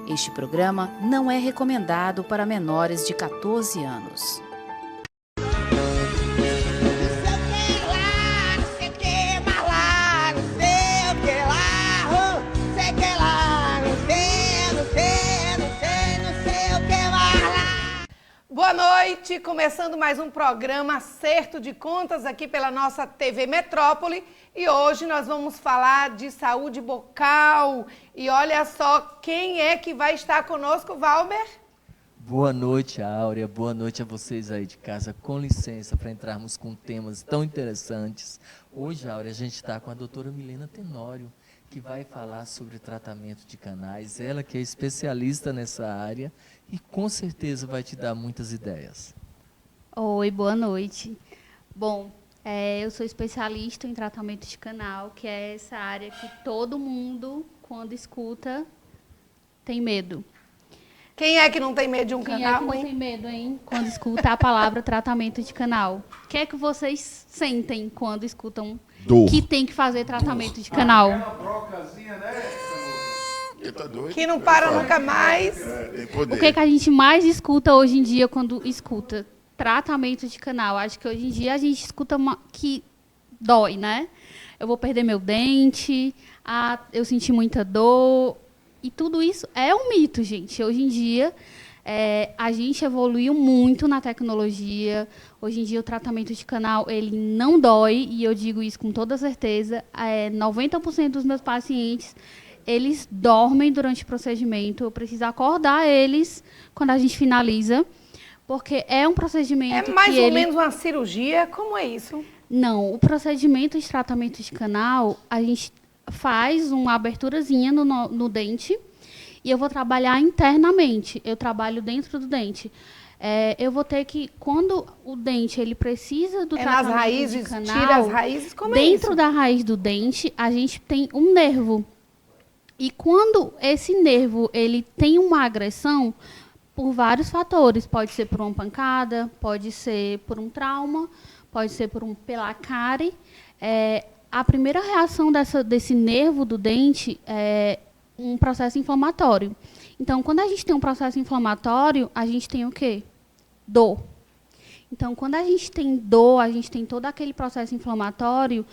Este programa não é recomendado para menores de 14 anos. Boa noite, começando mais um programa Acerto de Contas aqui pela nossa TV Metrópole. E hoje nós vamos falar de saúde bucal. E olha só quem é que vai estar conosco, Valber. Boa noite, Áurea. Boa noite a vocês aí de casa. Com licença para entrarmos com temas tão interessantes. Hoje, Áurea, a gente está com a doutora Milena Tenório, que vai falar sobre tratamento de canais. Ela que é especialista nessa área e com certeza vai te dar muitas ideias. Oi, boa noite. Bom, eu sou especialista em tratamento de canal, que é essa área que todo mundo, quando escuta, tem medo. Quem é que não tem medo de um Quem canal, é que não tem medo, hein? Quando escuta a palavra tratamento de canal. O que é que vocês sentem quando escutam que tem que fazer tratamento de canal? Aquela brocazinha, né? Tá doido? Que não para nunca mais. Tem poder. O que é que a gente mais escuta hoje em dia quando escuta tratamento de canal? Acho que hoje em dia a gente escuta que dói, né? Eu vou perder meu dente, eu senti muita dor. E tudo isso é um mito, gente. Hoje em dia, a gente evoluiu muito na tecnologia. Hoje em dia, o tratamento de canal, ele não dói. E eu digo isso com toda certeza. 90% dos meus pacientes, eles dormem durante o procedimento. Eu preciso acordar eles quando a gente finaliza. Porque é um procedimento É mais ou menos uma cirurgia? Como é isso? Não, o procedimento de tratamento de canal, a gente faz uma aberturazinha no dente e eu vou trabalhar internamente. Eu trabalho dentro do dente. Eu vou ter que, quando o dente ele precisa do tratamento nas raízes, de canal, tira as raízes, como é isso? Dentro da raiz do dente, a gente tem um nervo. E quando esse nervo ele tem uma agressão, por vários fatores, pode ser por uma pancada, pode ser por um trauma, pode ser pela cárie, a primeira reação desse nervo do dente é um processo inflamatório. Então, quando a gente tem um processo inflamatório, a gente tem o quê? Dor. Então, quando a gente tem dor, a gente tem todo aquele processo inflamatório,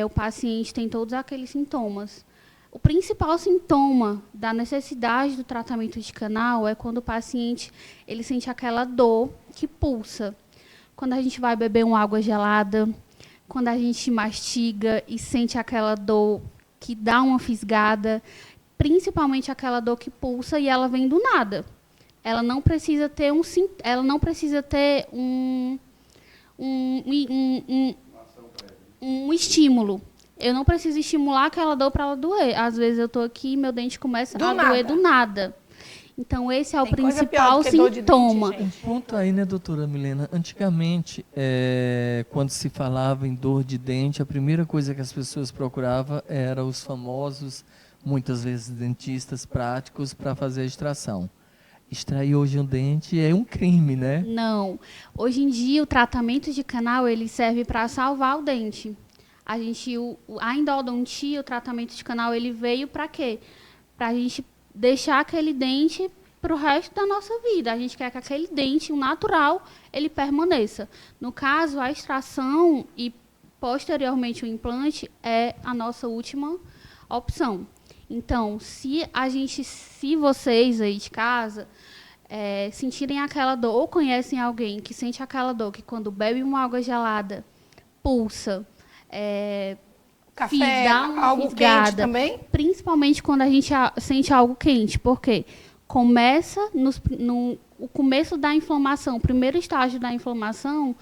o paciente tem todos aqueles sintomas. O principal sintoma da necessidade do tratamento de canal é quando o paciente ele sente aquela dor que pulsa. Quando a gente vai beber uma água gelada, quando a gente mastiga e sente aquela dor que dá uma fisgada, principalmente aquela dor que pulsa e ela vem do nada. Ela não precisa ter um estímulo. Eu não preciso estimular aquela dor para ela doer. Às vezes eu estou aqui e meu dente começa a doer do nada. Então, esse é o principal sintoma. Um ponto aí, né, doutora Milena? Antigamente, quando se falava em dor de dente, a primeira coisa que as pessoas procuravam era os famosos, muitas vezes, dentistas práticos para fazer a extração. Extrair hoje um dente é um crime, né? Não. Hoje em dia, o tratamento de canal ele serve para salvar o dente. A endodontia, o tratamento de canal, ele veio para quê? Para a gente deixar aquele dente para o resto da nossa vida. A gente quer que aquele dente, o natural, ele permaneça. No caso, a extração e, posteriormente, o implante é a nossa última opção. Então, se vocês aí de casa sentirem aquela dor, ou conhecem alguém que sente aquela dor, que quando bebe uma água gelada, pulsa, café, algo quente também? Principalmente quando a gente sente algo quente, porque começa o começo da inflamação, o primeiro estágio da inflamação,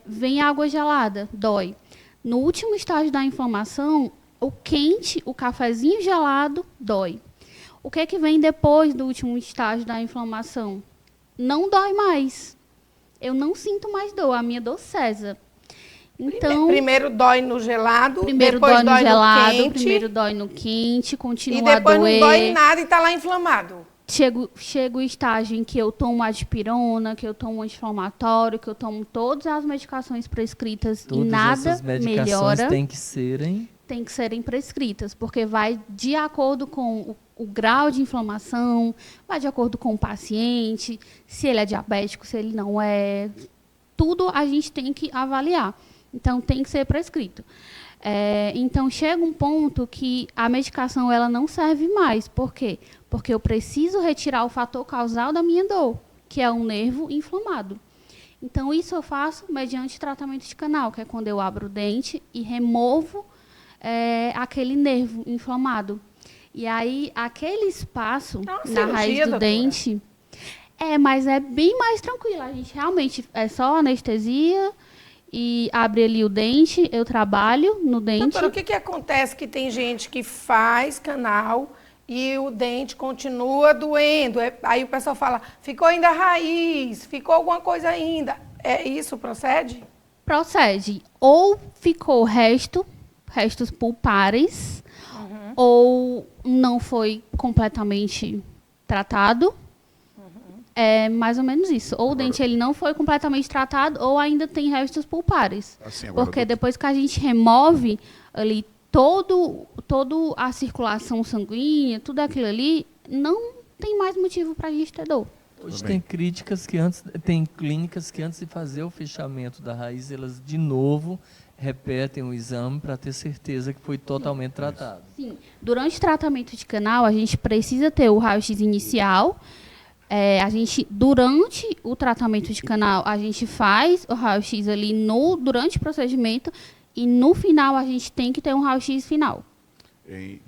vem água gelada, dói. No último estágio da inflamação, o quente, o cafezinho gelado, dói. O que é que vem depois do último estágio da inflamação? Não dói mais. Eu não sinto mais dor, a minha dor cessa. Então, primeiro dói no gelado, primeiro depois dói no gelado, quente, primeiro dói no quente, continua e depois a doer. não dói nada e está lá inflamado. chega o estágio em que eu tomo adipirona, que eu tomo anti-inflamatório, que eu tomo todas as medicações prescritas e nada essas medicações melhora. Tem que serem prescritas, porque vai de acordo com o grau de inflamação, vai de acordo com o paciente, se ele é diabético, se ele não é. Tudo a gente tem que avaliar. Então, tem que ser prescrito. Então, chega um ponto que a medicação ela não serve mais. Por quê? Porque eu preciso retirar o fator causal da minha dor, que é um nervo inflamado. Então, isso eu faço mediante tratamento de canal, que é quando eu abro o dente e removo aquele nervo inflamado. E aí, aquele espaço na raiz do dente... mas é bem mais tranquilo. A gente realmente é só anestesia e abre ali o dente, eu trabalho no dente. Doutora, o que acontece que tem gente que faz canal e o dente continua doendo? Aí o pessoal fala, ficou ainda raiz, ficou alguma coisa ainda. Isso procede? Procede. Ou ficou restos pulpares, ou não foi completamente tratado. É mais ou menos isso. Ou o dente ele não foi completamente tratado, ou ainda tem restos pulpares. Assim, porque depois que a gente remove ali toda a circulação sanguínea, tudo aquilo ali, não tem mais motivo para a gente ter dor. Hoje tem clínicas que antes de fazer o fechamento da raiz, elas de novo repetem o exame para ter certeza que foi totalmente tratado. Sim. Durante o tratamento de canal, a gente precisa ter o raio-x inicial. Durante o tratamento de canal, a gente faz o raio-x ali durante o procedimento e no final a gente tem que ter um raio-x final.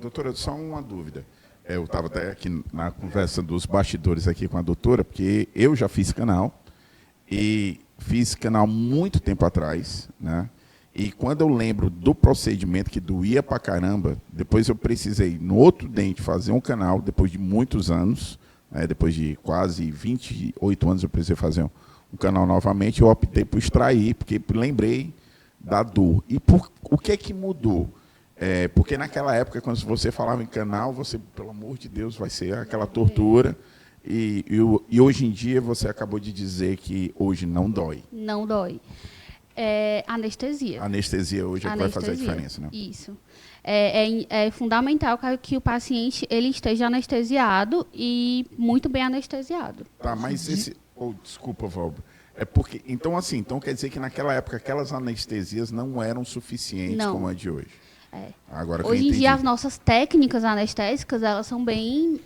Doutora, só uma dúvida. Eu estava até aqui na conversa dos bastidores aqui com a doutora, porque eu já fiz canal e fiz canal muito tempo atrás, né? E quando eu lembro do procedimento que doía pra caramba, depois eu precisei no outro dente fazer um canal depois de muitos anos. Depois de quase 28 anos eu precisei fazer um canal novamente, eu optei por extrair, porque lembrei da dor. E o que é que mudou? Porque naquela época, quando você falava em canal, você, pelo amor de Deus, vai ser aquela tortura. E hoje em dia, você acabou de dizer que hoje não dói. Não dói. Anestesia. Anestesia hoje é que vai fazer a diferença, né? Isso. É fundamental que o paciente ele esteja anestesiado e muito bem anestesiado. Tá, mas desculpa, Valber. Porque, então quer dizer que naquela época aquelas anestesias não eram suficientes como a de hoje. Agora hoje em dia as nossas técnicas anestésicas elas são bem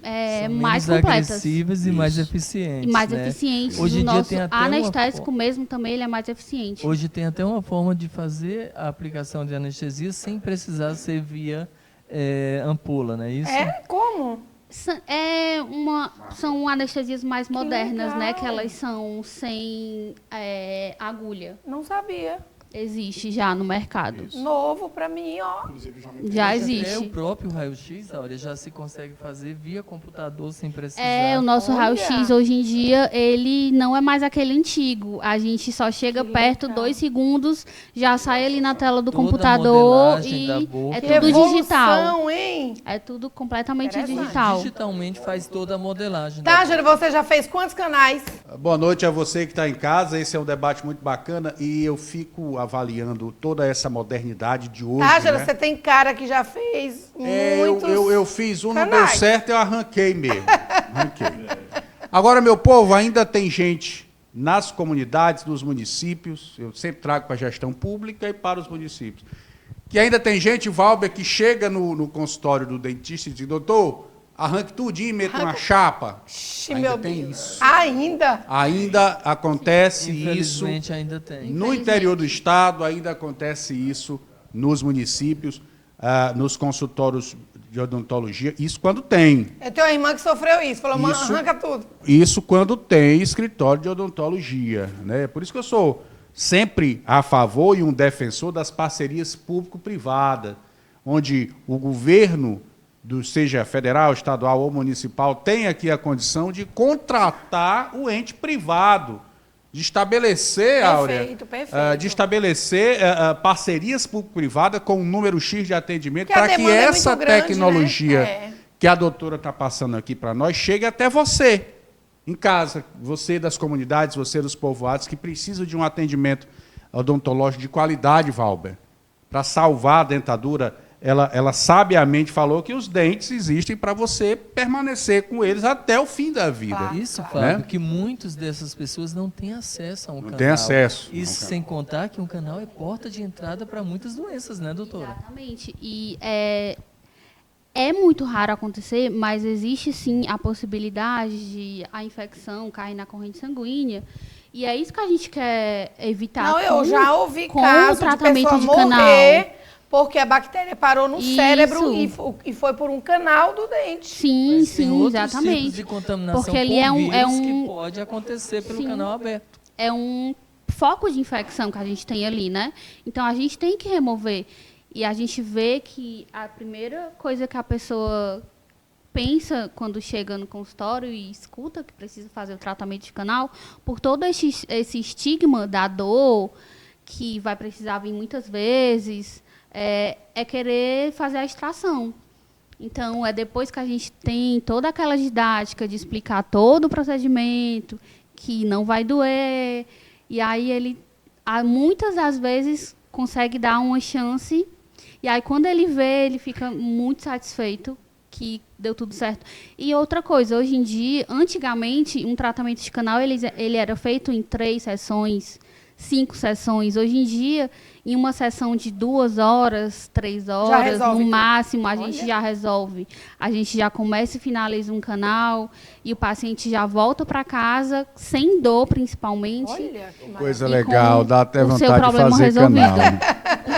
mais completas, agressivas e mais eficientes. Eficientes. Hoje em dia nosso tem até anestésico mesmo também ele é mais eficiente. Hoje tem até uma forma de fazer a aplicação de anestesia sem precisar ser via ampola, não é isso? Como? São anestesias mais modernas, né? Que elas são sem agulha. Não sabia. Existe já no mercado. Isso. Novo para mim, ó. Já existe. O próprio raio-x, Áurea, já se consegue fazer via computador sem precisar. O nosso raio-x hoje em dia, ele não é mais aquele antigo. A gente só chega perto, 2 segundos, já sai ali na tela do computador e é tudo digital. Hein? É tudo completamente digital. Digitalmente faz toda a modelagem. Tángelo, você já fez quantos canais? Boa noite a você que está em casa. Esse é um debate muito bacana e eu fico avaliando toda essa modernidade de hoje. Tángelo, você tem cara que já fez muitos eu fiz canais. Não deu certo, eu arranquei mesmo. Agora, meu povo, ainda tem gente nas comunidades, nos municípios, eu sempre trago para a gestão pública e para os municípios, que ainda tem gente, Valber, que chega no consultório do dentista e diz, doutor, arranque tudinho e meta uma chapa. Ainda tem isso. Ainda acontece isso. Infelizmente ainda tem. No interior do estado ainda acontece isso nos municípios, nos consultórios de odontologia. Isso quando tem. Eu tenho uma irmã que sofreu isso. Falou, mãe, arranca tudo. Isso quando tem escritório de odontologia, né? Por isso que eu sou sempre a favor e um defensor das parcerias público-privadas, onde o governo seja federal, estadual ou municipal, tem aqui a condição de contratar o ente privado, de estabelecer, Áurea, de estabelecer parcerias público-privadas com um número X de atendimento, para que essa tecnologia que a doutora está passando aqui para nós chegue até você, em casa, você das comunidades, você dos povoados, que precisam de um atendimento odontológico de qualidade, Valber, para salvar a dentadura. Ela sabiamente falou que os dentes existem para você permanecer com eles até o fim da vida. Isso, Fábio, que muitas dessas pessoas não têm acesso a um canal. Não tem acesso. Isso sem contar que um canal é porta de entrada para muitas doenças, né, doutora? Exatamente. E é muito raro acontecer, mas existe sim a possibilidade de a infecção cair na corrente sanguínea. E é isso que a gente quer evitar. Não, eu já ouvi com casos o tratamento de pessoa de morrer canal. porque a bactéria parou no Isso. cérebro e foi por um canal do dente. Sim, Mas tem sim, outros exatamente. tipos de contaminação Porque ali por vírus um que pode acontecer pelo Sim. canal aberto. é um foco de infecção que a gente tem ali, né? Então a gente tem que remover. E a gente vê que a primeira coisa que a pessoa pensa quando chega no consultório e escuta que precisa fazer o tratamento de canal, por todo esse estigma da dor, que vai precisar vir muitas vezes, é querer fazer a extração. Então, é depois que a gente tem toda aquela didática de explicar todo o procedimento, que não vai doer, e aí ele, muitas das vezes, consegue dar uma chance, e aí quando ele vê, ele fica muito satisfeito que deu tudo certo. E outra coisa, hoje em dia, antigamente, um tratamento de canal, ele era feito em 3 sessões, 5 sessões. Hoje em dia, em uma sessão de 2 horas, 3 horas, no tudo. máximo, a gente já resolve. A gente já começa e finaliza um canal e o paciente já volta para casa, sem dor, principalmente. Olha, que Coisa E com legal, dá até o seu vontade de problema fazer resolvido. canal.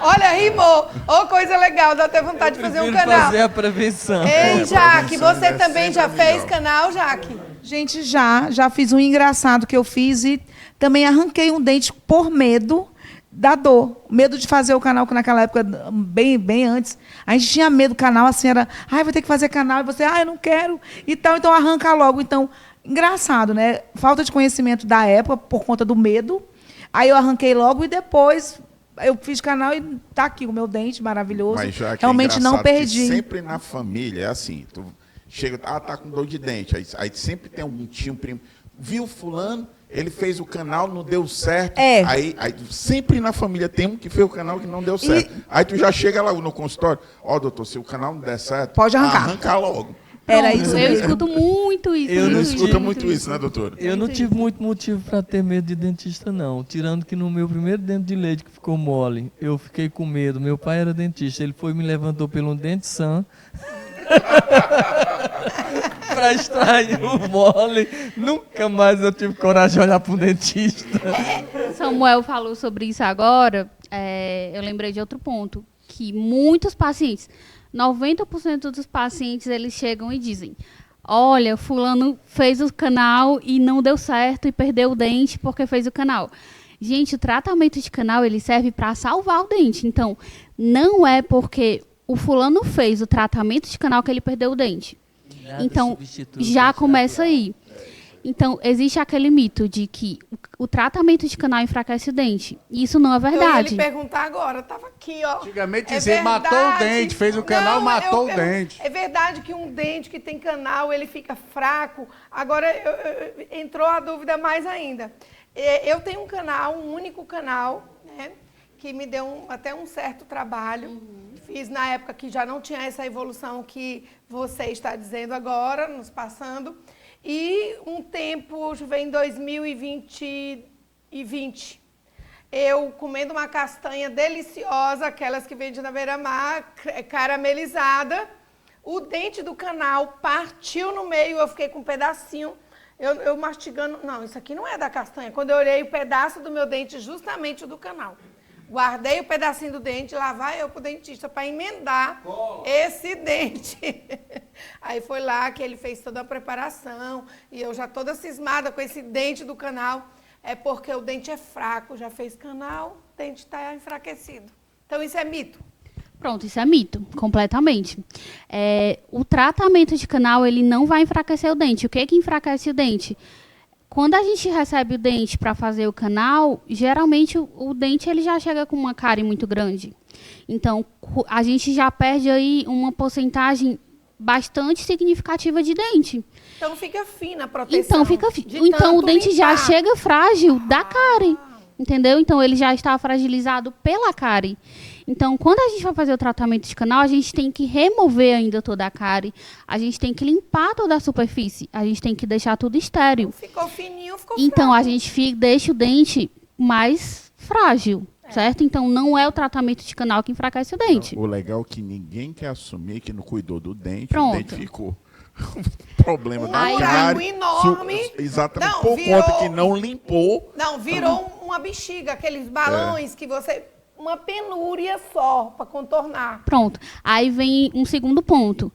Olha, rimou. Ô, coisa legal, dá até vontade de fazer um Prefiro canal. fazer a prevenção. Ei, Jaque, prevenção você é também sempre já fez melhor. canal, Jaque? Gente, já fiz um engraçado que eu fiz e também arranquei um dente por medo da dor. Medo de fazer o canal, que naquela época, bem antes, a gente tinha medo do canal, assim, era, vou ter que fazer canal, e você, eu não quero, e tal, então arranca logo. Então, engraçado, né? Falta de conhecimento da época, por conta do medo. Aí eu arranquei logo e depois eu fiz canal e tá aqui o meu dente maravilhoso. Mas já que realmente é não engraçado que perdi. sempre na família é assim, tu chega, tá com dor de dente, aí sempre tem um tio, um primo, viu fulano, ele fez o canal, não deu certo. É. Aí sempre na família tem um que fez o canal que não deu certo. Aí tu já chega lá no consultório, doutor, se o canal não der certo, Pode arrancar. arranca logo. Era Pronto, isso eu mesmo. escuto muito isso. Eu não Não muito escuta muito isso, né, doutora? Eu não tive muito motivo para ter medo de dentista, não. Tirando que no meu primeiro dente de leite que ficou mole, eu fiquei com medo. Meu pai era dentista, ele foi e me levantou pelo dente sã para extrair o mole. Nunca mais eu tive coragem de olhar para um dentista. Samuel falou sobre isso agora, eu lembrei de outro ponto, que muitos pacientes, 90% dos pacientes, eles chegam e dizem, olha, fulano fez o canal e não deu certo e perdeu o dente porque fez o canal. Gente, o tratamento de canal, ele serve para salvar o dente. Então, não é porque o fulano fez o tratamento de canal que ele perdeu o dente. Nada Então, substitui o já dente começa natural. aí. Então, existe aquele mito de que o tratamento de canal enfraquece o dente. Isso não é Eu ia verdade. lhe perguntar agora, tava aqui, ó. Antigamente É dizia, matou o verdade. dente, fez o canal, Não, matou o dente. É verdade que um dente que tem canal, ele fica fraco. Agora, entrou a dúvida mais ainda. Eu tenho um canal, um único canal, né, que me deu até um certo trabalho. Fiz na época que já não tinha essa evolução que você está dizendo agora, nos passando. E um tempo, vem em 2020, eu comendo uma castanha deliciosa, aquelas que vende na beira-mar, caramelizada, o dente do canal partiu no meio, eu fiquei com um pedacinho, eu mastigando, não, isso aqui não é da castanha. Quando eu olhei o pedaço do meu dente, justamente o do canal. Guardei o pedacinho do dente, lá vai eu pro dentista para emendar esse dente. Aí foi lá que ele fez toda a preparação e eu já toda cismada com esse dente do canal. É porque o dente é fraco, já fez canal, o dente está enfraquecido. Então isso é mito. Pronto, isso é mito, completamente. O tratamento de canal, ele não vai enfraquecer o dente. O que enfraquece o dente? Quando a gente recebe o dente para fazer o canal, geralmente o dente ele já chega com uma cárie muito grande. Então, a gente já perde aí uma porcentagem bastante significativa de dente. Então fica fina a proteção. Então fica de então o tanto dente já limpar. chega frágil da cárie, entendeu? Então ele já está fragilizado pela cárie. Então, quando a gente vai fazer o tratamento de canal, a gente tem que remover ainda toda a cárie, a gente tem que limpar toda a superfície, a gente tem que deixar tudo estéril. Ficou fininho, ficou Então, fraco. a gente deixa o dente mais frágil, certo? Então, não é o tratamento de canal que enfraquece o dente. O legal é que ninguém quer assumir que não cuidou do dente, Pronto. o dente ficou. O problema da buraco cárie. enorme. Exatamente, Não, por virou- conta que não limpou. Não, virou uma bexiga, aqueles balões que você... Uma penúria só para contornar. Pronto. Aí vem um segundo ponto.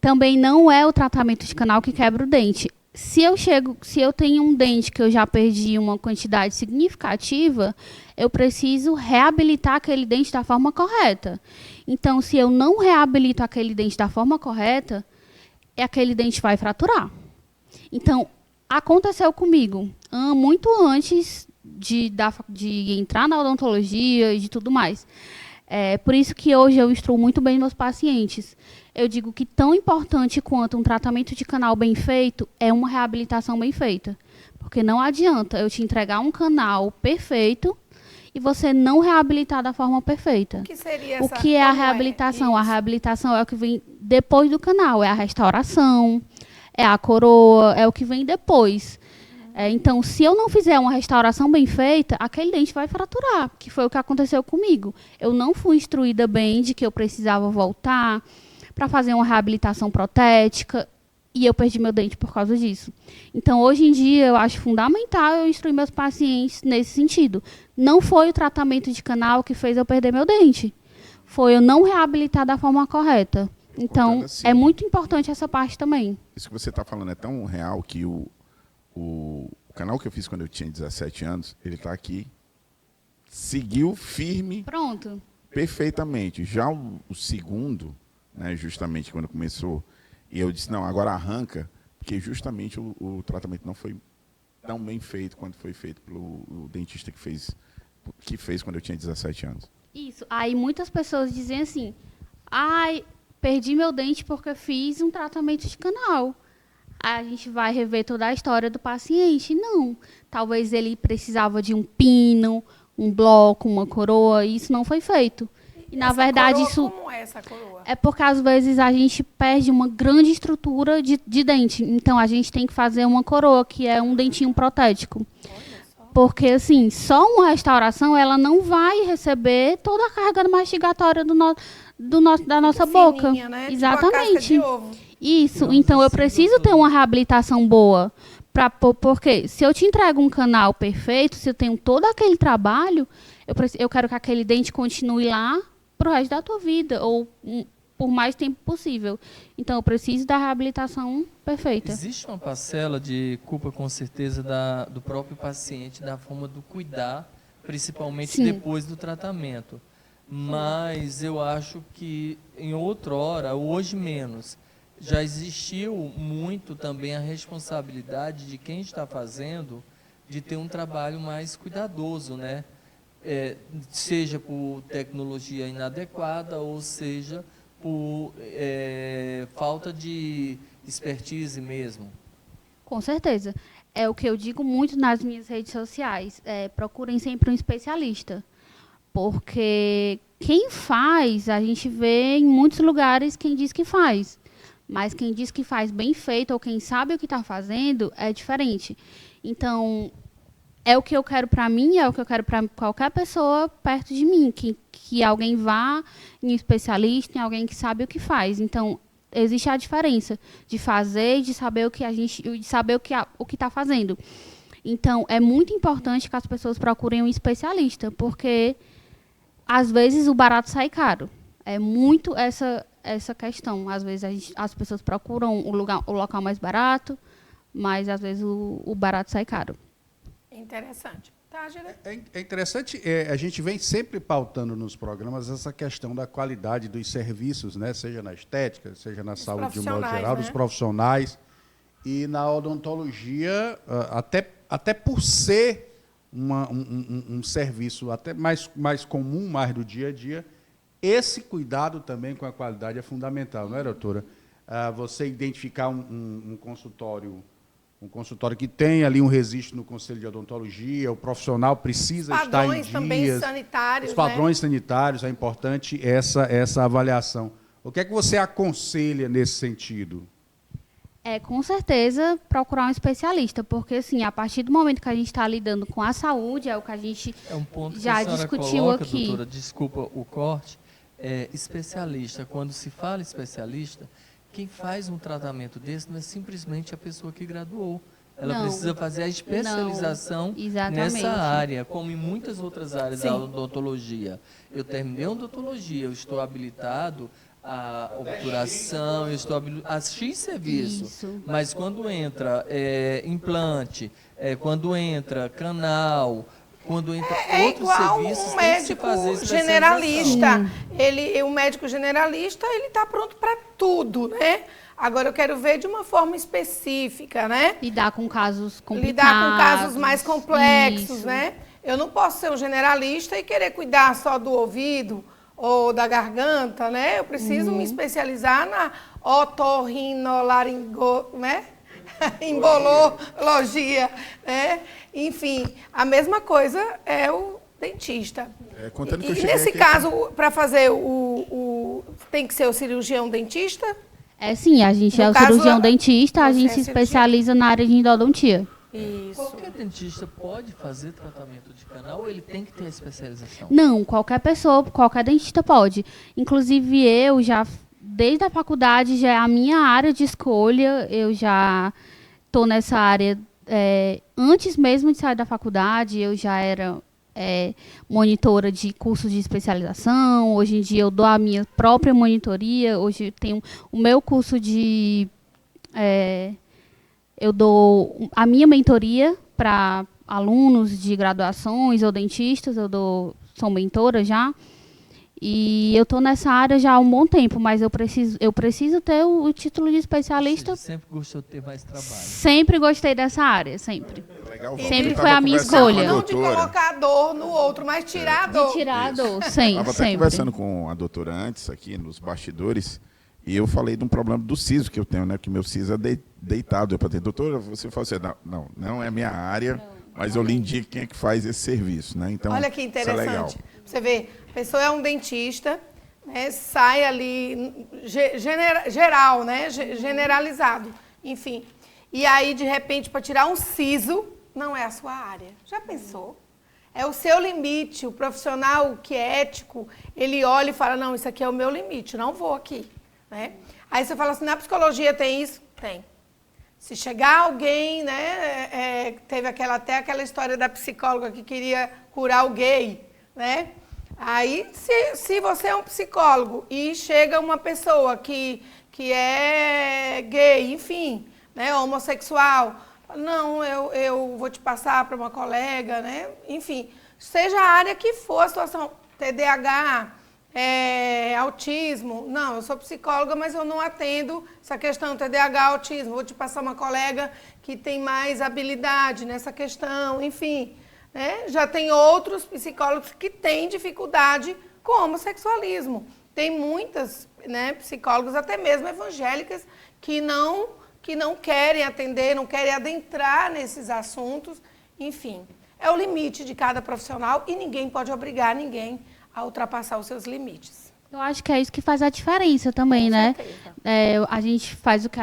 Também não é o tratamento de canal que quebra o dente. Se eu tenho um dente que eu já perdi uma quantidade significativa, eu preciso reabilitar aquele dente da forma correta. Então, se eu não reabilito aquele dente da forma correta, aquele dente vai fraturar. Então, aconteceu comigo muito antes de entrar na odontologia e de tudo mais. Por isso que hoje eu instruo muito bem meus pacientes. Eu digo que tão importante quanto um tratamento de canal bem feito é uma reabilitação bem feita. Porque não adianta eu te entregar um canal perfeito e você não reabilitar da forma perfeita. O que seria O essa... que é a como reabilitação? A isso? reabilitação é o que vem depois do canal, é a restauração, é a coroa, é o que vem depois. Então, se eu não fizer uma restauração bem feita, aquele dente vai fraturar, que foi o que aconteceu comigo. Eu não fui instruída bem de que eu precisava voltar para fazer uma reabilitação protética e eu perdi meu dente por causa disso. Então, hoje em dia, eu acho fundamental eu instruir meus pacientes nesse sentido. Não foi o tratamento de canal que fez eu perder meu dente. Foi eu não reabilitar da forma correta. Então, assim, é muito importante essa parte também. Isso que você está falando é tão real que o canal que eu fiz quando eu tinha 17 anos, ele está aqui, seguiu firme, Pronto. perfeitamente. Já o segundo, né, justamente quando começou, e eu disse, não, agora arranca, porque justamente o tratamento não foi tão bem feito quanto foi feito pelo dentista que fez quando eu tinha 17 anos. Isso. Aí muitas pessoas dizem assim, ai, perdi meu dente porque fiz um tratamento de canal. Aí a gente vai rever toda a história do paciente. Não. Talvez ele precisava de um pino, um bloco, uma coroa, e isso não foi feito. E, na Essa verdade, coroa, isso como é essa coroa? é porque, às vezes, a gente perde uma grande estrutura de dente. Então, a gente tem que fazer uma coroa, que é um dentinho protético. Porque, assim, só uma restauração, ela não vai receber toda a carga mastigatória da nossa boca. Fininha, né? Tipo a casca Exatamente. de ovo. Isso, então eu preciso ter uma reabilitação boa. Porque se eu te entrego um canal perfeito, se eu tenho todo aquele trabalho, eu quero que aquele dente continue lá pro resto da tua vida, ou por mais tempo possível. Então eu preciso da reabilitação perfeita. Existe uma parcela de culpa, com certeza, do próprio paciente, da forma do cuidar, principalmente Sim. depois do tratamento. Mas eu acho que em outrora, hoje menos, já existiu muito também a responsabilidade de quem está fazendo de ter um trabalho mais cuidadoso, né? Seja por tecnologia inadequada ou seja por falta de expertise mesmo. Com certeza. É o que eu digo muito nas minhas redes sociais. Procurem sempre um especialista. Porque quem faz, a gente vê em muitos lugares quem diz que faz. Mas quem diz que faz bem feito ou quem sabe o que está fazendo é diferente. Então, é o que eu quero para mim, é o que eu quero para qualquer pessoa perto de mim. Que alguém vá em um especialista, em alguém que sabe o que faz. Então, existe a diferença de fazer e de saber o que está fazendo. Então, é muito importante que as pessoas procurem um especialista, porque às vezes o barato sai caro. É muito essa questão. Às vezes as pessoas procuram o local mais barato, mas às vezes o barato sai caro. Interessante. Tá, Gerê? É interessante, a gente vem sempre pautando nos programas essa questão da qualidade dos serviços, né? Seja na estética, seja na saúde de um modo profissionais, geral, né? dos profissionais. E na odontologia, até por ser um serviço até mais comum, mais do dia a dia, esse cuidado também com a qualidade é fundamental, não é, doutora? você identificar um consultório que tem ali um registro no Conselho de Odontologia, o profissional precisa estar em Padrões dias. também sanitários, Os padrões sanitários, é importante essa avaliação. O que é que você aconselha nesse sentido? Com certeza, procurar um especialista, porque, assim, a partir do momento que a gente está lidando com a saúde, é o que a gente É um ponto já que a senhora discutiu coloca, aqui. doutora, desculpa o corte, especialista. Quando se fala especialista, quem faz um tratamento desse não é simplesmente a pessoa que graduou. Ela Não. precisa fazer a especialização Não, exatamente. nessa área, como em muitas outras áreas da odontologia. Eu terminei odontologia, eu estou habilitado a obturação, eu estou a X serviço. Isso. Mas quando entra implante, quando entra canal, quando entra outros igual serviços, um tem que se fazer médico especialização. generalista. O médico generalista, ele está pronto para tudo, né? Agora eu quero ver de uma forma específica, né? Lidar com casos complicados. Lidar com casos mais complexos, isso. né? Eu não posso ser um generalista e querer cuidar só do ouvido ou da garganta, né? Eu preciso me especializar na né? Embolologia, né? Enfim, a mesma coisa é o dentista. Contando que eu E cheguei nesse aqui- caso, para fazer tem que ser o cirurgião dentista? Sim, a gente No é o caso, cirurgião dentista, a você gente é se cirurgião. especializa na área de endodontia. Isso. Qualquer dentista pode fazer tratamento de canal ou ele tem que ter a especialização? Não, qualquer pessoa, qualquer dentista pode. Inclusive eu já, desde a faculdade, já é a minha área de escolha, eu já estou nessa área, antes mesmo de sair da faculdade, eu já era monitora de cursos de especialização, hoje em dia eu dou a minha própria monitoria, hoje eu tenho o meu curso de... eu dou a minha mentoria para alunos de graduações ou dentistas, sou mentora já. E eu estou nessa área já há um bom tempo, mas eu preciso ter o título de especialista. Você sempre gostou de ter mais trabalho. Sempre gostei dessa área, sempre. Legal, Sempre eu foi tava a minha conversando com escolha. Não de doutora. colocar a dor no outro, mas tirar a dor. De tirar a dor, Estava até sempre. conversando com a doutora antes, aqui nos bastidores, e eu falei de um problema do siso que eu tenho, né? Que meu siso é deitado. Eu falei, doutora, você fala assim, não é minha área, mas eu lhe indico quem é que faz esse serviço, né? Então, Olha que isso é legal. interessante. Você vê, a pessoa é um dentista, né, sai ali geral, né, generalizado, enfim. E aí, de repente, para tirar um siso, não é a sua área. Já pensou? É o seu limite. O profissional que é ético, ele olha e fala, não, isso aqui é o meu limite, não vou aqui. Né? Aí você fala assim, na psicologia tem isso? Tem. Se chegar alguém, né, teve até aquela história da psicóloga que queria curar o gay, né? Aí, se você é um psicólogo e chega uma pessoa que é gay, enfim, né, homossexual, não, eu vou te passar para uma colega, né? Enfim, seja a área que for a situação, TDAH, autismo, não, eu sou psicóloga, mas eu não atendo essa questão TDAH, autismo, vou te passar uma colega que tem mais habilidade nessa questão, enfim. Já tem outros psicólogos que têm dificuldade com homossexualismo. Tem muitas, né, psicólogos, até mesmo evangélicas, que não querem atender, não querem adentrar nesses assuntos. Enfim, é o limite de cada profissional e ninguém pode obrigar ninguém a ultrapassar os seus limites. Eu acho que é isso que faz a diferença também, Com né? certeza. A gente faz o que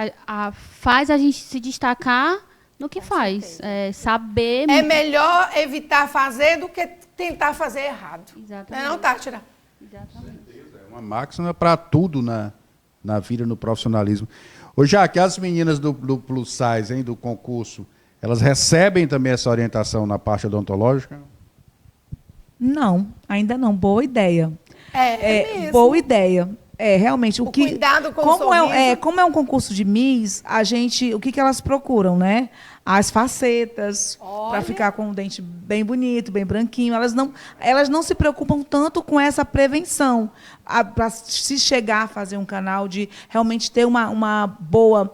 faz a gente se destacar no que faz. Saber... É melhor evitar fazer do que tentar fazer errado. Exatamente. Não, Tátira? Exatamente. É uma máxima para tudo na vida, no profissionalismo. Ô, Jaque, as meninas do Plus Size, hein, do concurso, elas recebem também essa orientação na parte odontológica? Não, ainda não. Boa ideia. Mesmo. Boa ideia. Realmente O cuidado com o como sorriso. como é um concurso de Miss, o que elas procuram, né? As facetas, para ficar com o dente bem bonito, bem branquinho. Elas não se preocupam tanto com essa prevenção, para se chegar a fazer um canal, de realmente ter uma boa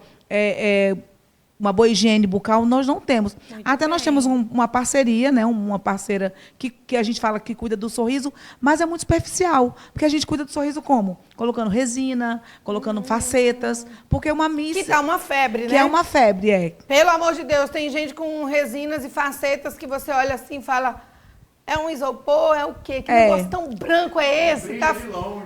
uma boa higiene bucal, nós não temos. Até nós temos uma parceria, né, uma parceira que a gente fala que cuida do sorriso, mas é muito superficial, porque a gente cuida do sorriso como? Colocando resina, colocando facetas, porque uma missa... Que tá uma febre, né? Que é uma febre, é. Pelo amor de Deus, tem gente com resinas e facetas que você olha assim e fala... É um isopor, é o quê? Que negócio tão branco é esse? Tá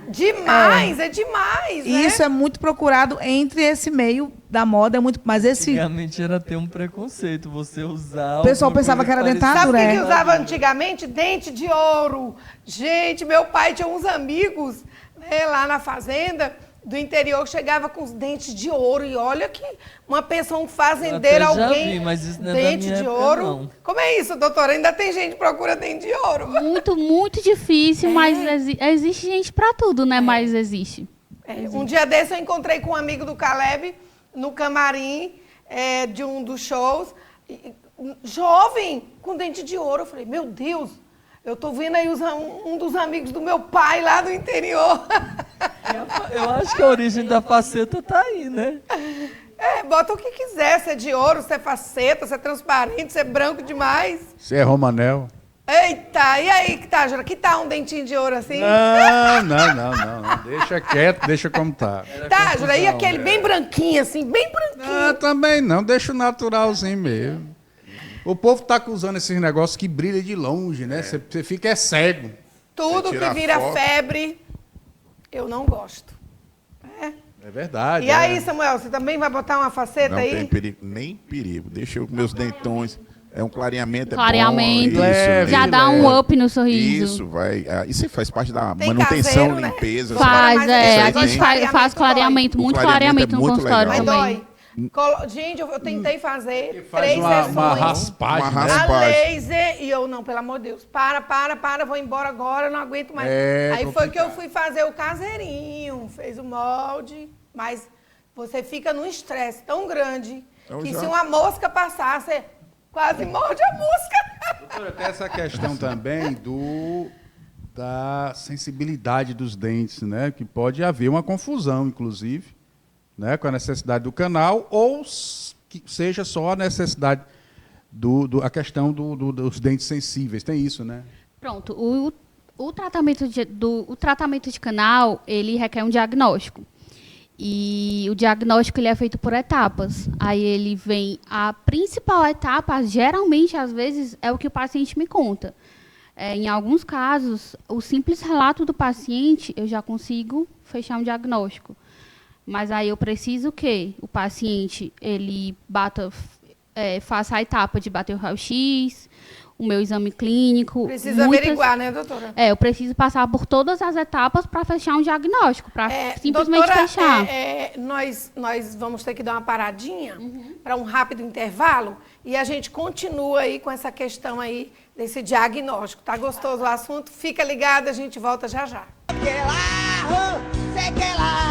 demais, é demais, né? Isso é muito procurado entre esse meio da moda, é muito, mas esse... Antigamente era ter um preconceito, você usar... O pessoal pensava que era dentadura. Sabe o que usava antigamente? Dente de ouro. Gente, meu pai tinha uns amigos, né, lá na fazenda do interior, chegava com os dentes de ouro. E olha que uma pessoa, um fazendeiro, alguém... Vi, mas isso não é dente da minha de época, ouro. não. Como é isso, doutora? Ainda tem gente que procura dente de ouro. Muito, muito difícil, mas existe gente para tudo, né? Mas existe. Um dia desse eu encontrei com um amigo do Caleb no camarim de um dos shows, jovem, com dente de ouro. Eu falei, meu Deus, eu tô vendo aí um dos amigos do meu pai lá do interior. Eu acho que a origem da faceta tá aí, né? Bota o que quiser, se é de ouro, se é faceta, se é transparente, se é branco demais. Se é Romanel. Eita, e aí, que tá, Jura? Que tá um dentinho de ouro assim? Não. Deixa quieto, deixa como tá. Tá, Jura, e aquele bem branquinho assim, bem branquinho. Também não, deixa o naturalzinho mesmo. O povo tá usando esses negócios que brilham de longe, né? Você fica cego. Tudo que vira febre, eu não gosto. É verdade. E aí, Samuel, você também vai botar uma faceta aí? Não tem perigo, nem perigo. Deixa eu com meus dentões. É um clareamento, Clareamento. Isso, já dá um up no sorriso. Isso, vai. Isso faz parte da Tem manutenção, caseiro, né? limpeza. Faz, Mas a esse gente clareamento faz clareamento, dói. muito O clareamento no clareamento é muito consultório Mas legal. também. dói. Gente, eu tentei fazer Faz 3 uma sessões. raspagem. Uma né? raspa- A laser, e eu não, pelo amor de Deus, para, vou embora agora, eu não aguento mais. Aí foi que eu fui fazer o caseirinho, fez o molde, mas você fica num estresse tão grande que se uma mosca passar, você quase morde a mosca. Doutora, tem essa questão também da sensibilidade dos dentes, né? Que pode haver uma confusão, inclusive, né? Com a necessidade do canal, ou que seja só a necessidade a questão dos dentes sensíveis. Tem isso, né? Pronto, o tratamento de canal, ele requer um diagnóstico. E o diagnóstico ele é feito por etapas. Aí ele vem, a principal etapa, geralmente, às vezes, é o que o paciente me conta. Em alguns casos, o simples relato do paciente, eu já consigo fechar um diagnóstico. Mas aí eu preciso que o paciente ele faça a etapa de bater o raio-x, o meu exame clínico. Precisa averiguar, né, doutora? Eu preciso passar por todas as etapas para fechar um diagnóstico, para simplesmente doutora, fechar. Nós vamos ter que dar uma paradinha para um rápido intervalo e a gente continua aí com essa questão aí desse diagnóstico. Tá gostoso o assunto? Fica ligado, a gente volta já já. Sei que lá,